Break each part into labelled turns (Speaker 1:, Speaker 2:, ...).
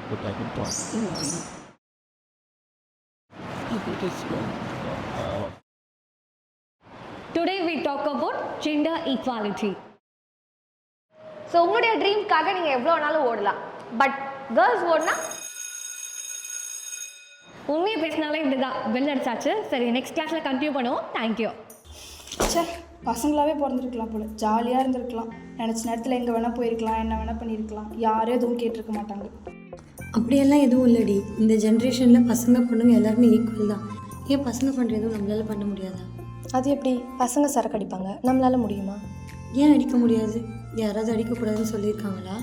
Speaker 1: but I can talk.
Speaker 2: Today we talk about gender equality.
Speaker 3: So உங்களுடைய ட்ரீம்க்காக நீங்கள் எவ்வளோ நாளும் ஓடலாம், பட் கேர்ள்ஸ் ஓடினா
Speaker 2: உண்மையை பேசினாலே இப்படி தான் பெல் அடிச்சாச்சு. சரி, நெக்ஸ்ட் கிளாஸில் கண்டினியூ பண்ணுவோம். தேங்க்யூ.
Speaker 4: சார், பசங்களாகவே பிறந்திருக்கலாம் போல, ஜாலியாக இருந்திருக்கலாம். நினச்ச நேரத்தில் எங்கே வேணால் போயிருக்கலாம், என்ன வேணால் பண்ணியிருக்கலாம். யாரும் எதுவும் கேட்டிருக்க மாட்டாங்க.
Speaker 5: அப்படியெல்லாம் எதுவும் இல்லடி. இந்த ஜென்ரேஷனில் பசங்க பொண்ணுங்க எல்லாருமே ஈக்குவல் தான். ஏன் பசங்க பண்ணுற எதுவும் நம்மளால் பண்ண முடியாதா?
Speaker 3: அது எப்படி? பசங்க சரக்கு அடிப்பாங்க, நம்மளால் முடியுமா?
Speaker 5: ஏன் அடிக்க முடியாது? யாராவது அடிக்கக்கூடாதுன்னு சொல்லியிருக்காங்களா?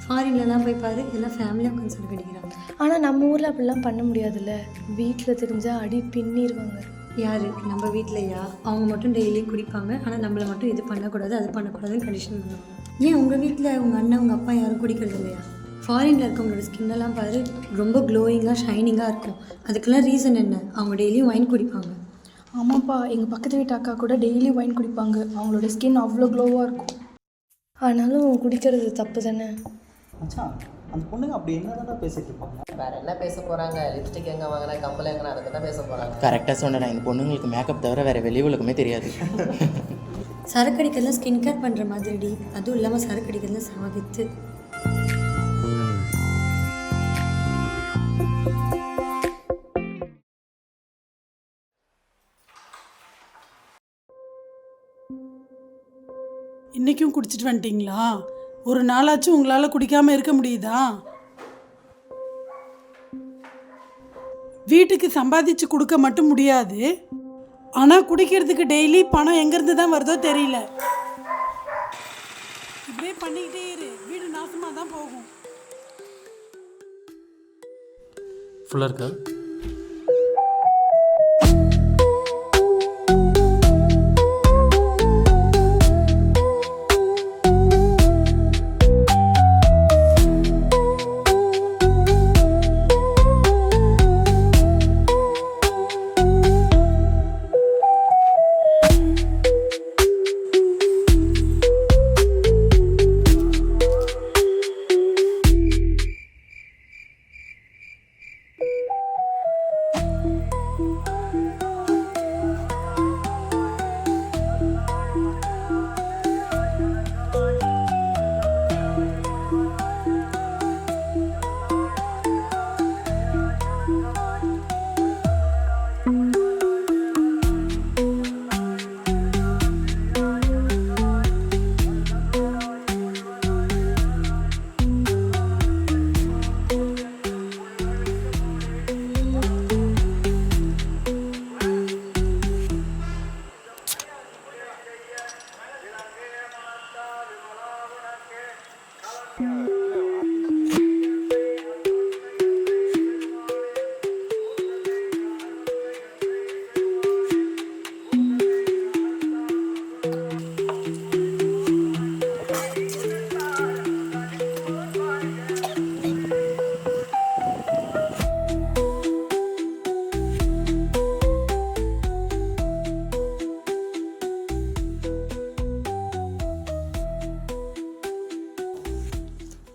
Speaker 5: ஃபாரின்லலாம் போய் பாரு, எல்லாம் ஃபேமிலியாக உட்காந்து சரக்கு அடிக்கிறாங்க.
Speaker 3: ஆனால் நம்ம ஊரில் அப்படிலாம் பண்ண முடியாதுல்ல. வீட்டில் தெரிஞ்சால் அடி பின்னிடுவாங்க.
Speaker 5: யார்? நம்ம வீட்டிலையா? அவங்க மட்டும் டெய்லியும் குடிப்பாங்க, ஆனால் நம்மளை மட்டும் இது பண்ணக்கூடாது அது பண்ணக்கூடாதுன்னு கண்டிஷன் பண்ணுவாங்க. ஏன் உங்கள் வீட்டில் உங்கள் அண்ணன் உங்கள் அப்பா யாரும் குடிக்கிறது இல்லையா? ஃபாரினில் இருக்கவங்களோட ஸ்கின்னெல்லாம் பாரு, ரொம்ப க்ளோயிங்காக ஷைனிங்காக இருக்கும். அதுக்கெல்லாம் ரீசன் என்ன? அவங்க டெய்லியும் வைன் குடிப்பாங்க.
Speaker 4: ஆமாப்பா, எங்கள் பக்கத்து வீட்டு அக்கா கூட டெய்லி வைன் குடிப்பாங்க. அவங்களோட ஸ்கின் அவ்வளோ க்ளோவாக இருக்கும்.
Speaker 3: ஆனாலும் குடிக்கிறது தப்பு தானே.
Speaker 6: மச்சான், அந்த பொண்ணுங்க அப்படி என்ன பேசிட்டு இருப்பாங்க?
Speaker 7: வேற என்ன பேச போறாங்க? லிப்ஸ்டிக் எங்க வாங்கினா, கம்பல் எங்கன்னா, அதை தான் பேச போறாங்க.
Speaker 1: கரெக்டாக சொன்னேன். இந்த பொண்ணுங்களுக்கு மேக்கப் தவிர வேறு வெளி உலகமே தெரியாது.
Speaker 5: சரக்கு அடிக்கிறதுலாம் ஸ்கின் கேர் பண்ணுற மாதிரிடி. அதுவும் இல்லாமல் சரக்கு அடிக்கிறதுலாம் சாகித்து.
Speaker 8: இன்றைக்கும் குடிச்சிட்டு வந்துட்டிங்களா? ஒரு நாளாச்சும் உங்களால் குடிக்காமல் இருக்க முடியுதா? வீட்டுக்கு சம்பாதிச்சு கொடுக்க மட்டும் முடியாது, ஆனால் குடிக்கிறதுக்கு டெய்லி பணம் எங்கேருந்து தான் வருதோ தெரியல. இப்படியே பண்ணிக்கிட்டே இரு, வீடு நாசமாக தான் போகும்.
Speaker 1: ஃபுல்லாக இருக்கா?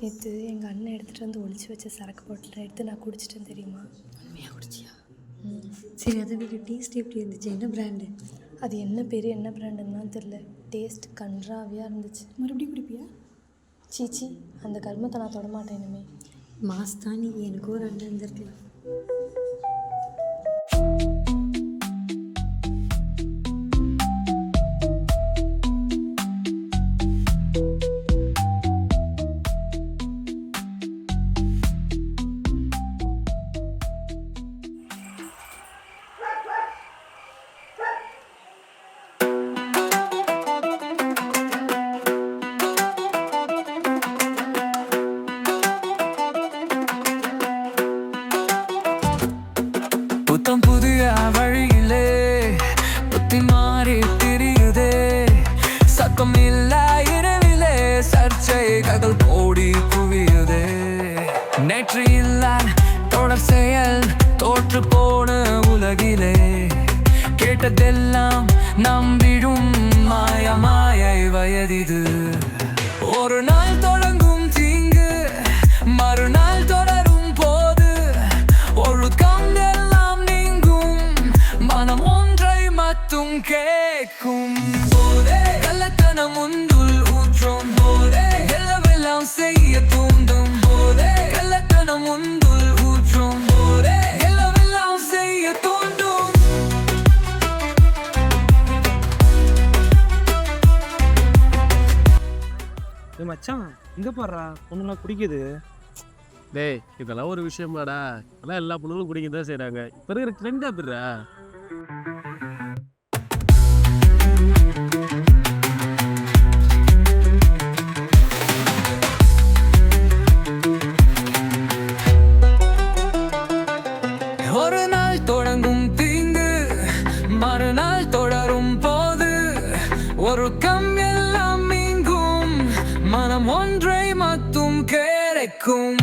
Speaker 3: நேற்று எங்கள் அண்ணன் எடுத்துகிட்டு வந்து ஒளிச்சு வச்ச சரக்கு பாட்டில் எடுத்து நான் குடிச்சிட்டேன் தெரியுமா?
Speaker 5: உண்மையாக குடிச்சியா? சரி, அதை வீட்டு டேஸ்ட் எப்படி இருந்துச்சு? என்ன பிராண்டு?
Speaker 3: அது என்ன பேர் என்ன பிராண்டுன்னு தான் தெரில. டேஸ்ட் கன்றாவியாக இருந்துச்சு.
Speaker 4: மறுபடியும் குடிப்பியா?
Speaker 3: சீச்சி, அந்த கர்மத்தை நான் தொடமாட்டேன் இனிமே.
Speaker 5: மாஸ் தான். நீ எனக்கும் ஒரு அண்ணன் இருந்திருக்கலாம்.
Speaker 9: புத்தம் புதிய வழியிலே புத்தி மாறி திரியுதே, சத்தம் இல்ல இரவிலே சர்ச்சைகள் போடி குவியுதே. நேற்று இல்ல தொடர் செயல் தோற்று போன உலகிலே, கேட்டதெல்லாம் நம்பிடும் மாயை வயதிது. ஒரு நாள் தொடங்கும் தீங்கு மறுநாள் தொடரும் போ மத்தும் கேட்கும் போதே கள்ளத்தனம் உந்துள் ஊற்றும் போதே எல்லாம் செய்ய தூண்டும் போதே கள்ளத்தனம் உந்துள் ஊற்றும் போதே எல்லாம் செய்ய தூண்டும்.
Speaker 10: மச்சான் இங்கே பாடுறா பொண்ணுலாம் குடிக்குது.
Speaker 11: டேய் இதெல்லாம் ஒரு விஷயமாடா, ஆனால் எல்லா பொண்ணுங்களும் குடிக்க தான் செய்கிறாங்க. இப்போ இருக்கிற ட்ரெண்ட் அப்படிடா.
Speaker 9: ஒரு நாள் தொடங்கும் தீங்கு மறுநாள் தொடரும் போது ஒரு கம் எல்லாம் மீங்கும் மனம் ஒன்றை மட்டும் கிடைக்கும்.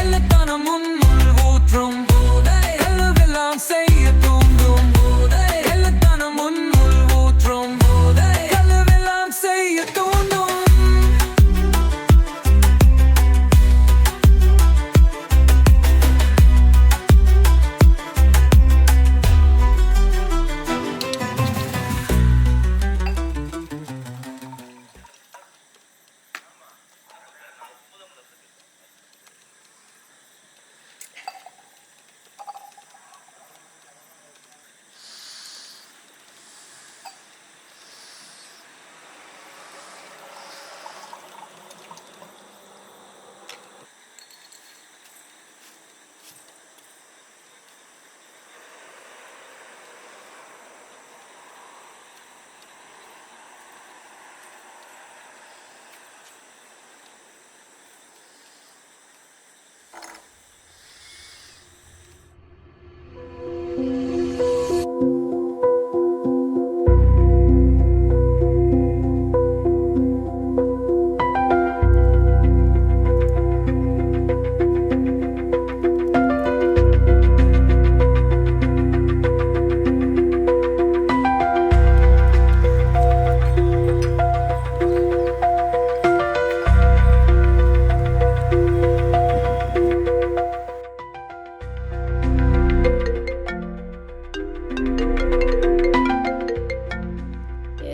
Speaker 9: எல்லத்தனம் முன்னுள் ஊற்றும் போதை எல்லாம் செய்ய தூண்டும் போதை எல்லத்தனம் முன்னுள் ஊற்றும் போதை எல்லாம் செய்ய தூண்டும்.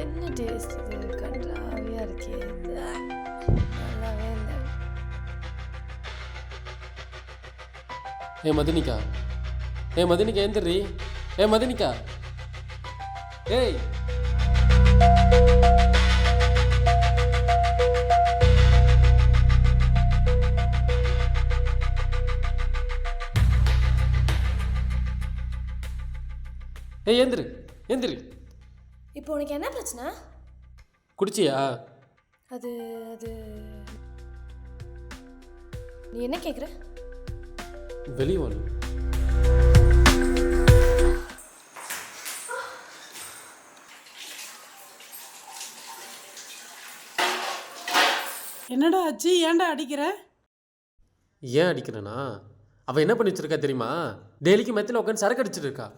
Speaker 2: என்ன டேஸ்ட் இது கன்றாவியாக இருக்கே, நல்லாவே இல்லை.
Speaker 11: மதினிகா மதினிகா எந்திரி. மதினிகா ஏய் எந்திரி எந்திரி.
Speaker 2: இப்போ உனக்கு என்ன பிரச்சனை?
Speaker 11: குடிச்சியா?
Speaker 2: அது அது நீ என்ன கேட்குற?
Speaker 11: வெளியே வாங்க.
Speaker 8: என்னடா ஆச்சு? ஏன்டா அடிக்கிற?
Speaker 11: ஏன் அடிக்கிறேனா? அவள் என்ன பண்ணி வச்சிருக்கா தெரியுமா? டெய்லிக்கு மெத்தில் உட்காந்து சரக்கு அடிச்சிட்டு இருக்கா.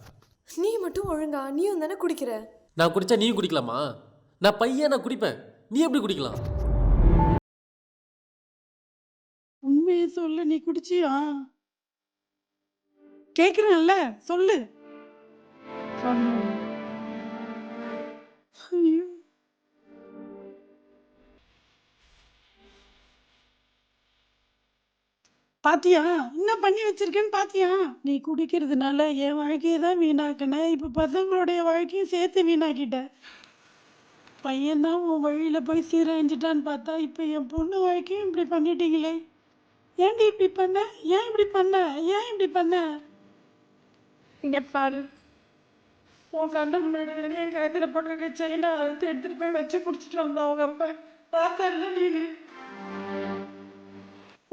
Speaker 2: நீ மட்டும் ஒழுங்கா, நீயும் தானே குடிக்கிற.
Speaker 11: நான் குடித்தா நீயும் குடிக்கலாமா? நான் பையன், நான் குடிப்பேன், நீ எப்படி குடிக்கலாம்?
Speaker 8: உண்மையை சொல்லு, நீ குடிச்சியா? கேட்குறேன்ல, சொல்லு. ஐயோ, பாத்தியா என்ன பண்ணி வச்சிருக்கேன்னு பாத்தியா? நீ குடிக்கிறதுனால என் வாழ்க்கையை தான் வீணாக்கின, இப்ப பசங்களுடைய வாழ்க்கையும் சேர்த்து வீணாக்கிட்ட. பையன்தான் உன் வழியில போய் சீரழிஞ்சிட்டான்னு பார்த்தா இப்ப என் பொண்ணு வாழ்க்கையும் இப்படி பண்ணிட்டீங்களே. ஏன்டி இப்படி பண்ண? ஏன் இப்படி பண்ண? ஏன் இப்படி பண்ண? இங்க பாரு, உன் கண்ட முன்னாடி என் கழுத்துல போட்டு செயினா அறுத்து எடுத்துட்டு போய் வச்சு குடிச்சிட்டு வந்தா அவங்க அப்பா பார்த்தல. நீனு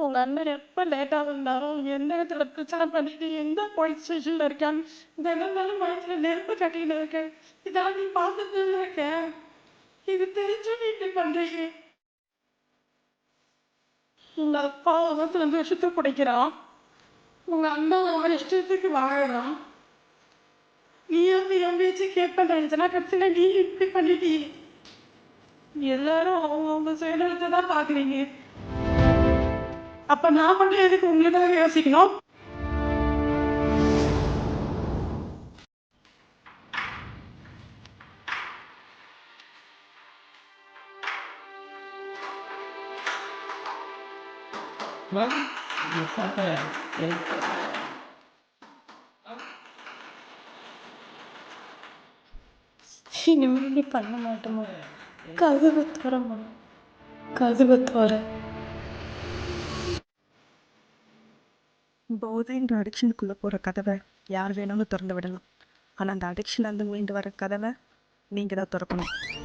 Speaker 8: உங்க அண்ணன் எப்ப லேட்டா வந்தாலும் எந்த இடத்துல பிரச்சனை பண்ணிட்டு எந்த போலீஸ் ஸ்டேஷன்ல இருக்கான்னு தினம் வயசுல நெருப்பு கட்டிட்டு இருக்கேன். இதெல்லாம் நீ பார்த்துட்டு இருக்க. இது தெரிஞ்சு நீ இப்படி பண்றீங்க. உங்க அப்பா 22 வருஷத்துக்கு குடிக்கிறான், உங்க அண்ணா அவன் இஷ்டத்துக்கு வாழறான். நீ வந்து என் பேச்சு கேட்பேன் நினைச்சனா கடைசியில நீ இப்படி பண்ணிட்டீ. எல்லாரும் அவங்க சுயநலத்தை தான் பாக்குறீங்க. அப்ப நான் மட்டும் எதுக்கு உங்களுக்காக யோசிக்கணும்? இனிமே பண்ண மாட்டோமா? கதவை தரமா? கதவை தர. போதைன்ற அடிக்ஷனுக்குள்ளே போகிற கதவை யார் வேணாலும் திறந்து விடலாம். ஆனால் அந்த அடிக்ஷன்லேருந்து மீண்டு வர கதவை நீங்கள் தான் திறக்கணும்.